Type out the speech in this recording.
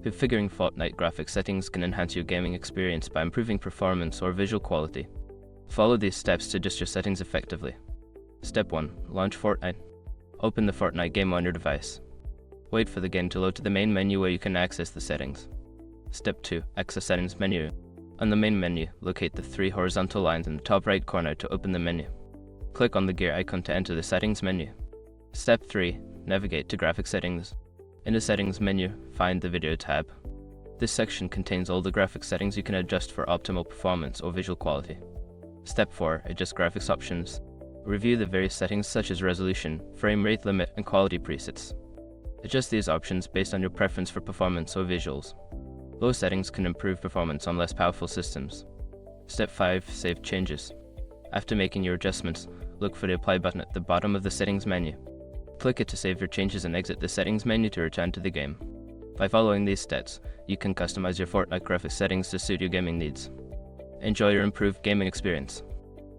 Configuring Fortnite graphics settings can enhance your gaming experience by improving performance or visual quality. Follow these steps to adjust your settings effectively. Step 1. Launch Fortnite. Open the Fortnite game on your device. Wait for the game to load to the main menu where you can access the settings. Step 2. Access Settings menu. On the main menu, locate the 3 horizontal lines in the top right corner to open the menu. Click on the gear icon to enter the settings menu. Step 3. Navigate to Graphics Settings. In the Settings menu, find the Video tab. This section contains all the graphics settings you can adjust for optimal performance or visual quality. Step 4. Adjust graphics options. Review the various settings such as resolution, frame rate limit, and quality presets. Adjust these options based on your preference for performance or visuals. Low settings can improve performance on less powerful systems. Step 5. Save changes. After making your adjustments, look for the Apply button at the bottom of the settings menu. Click it to save your changes and exit the settings menu to return to the game. By following these steps, you can customize your Fortnite graphics settings to suit your gaming needs. Enjoy your improved gaming experience.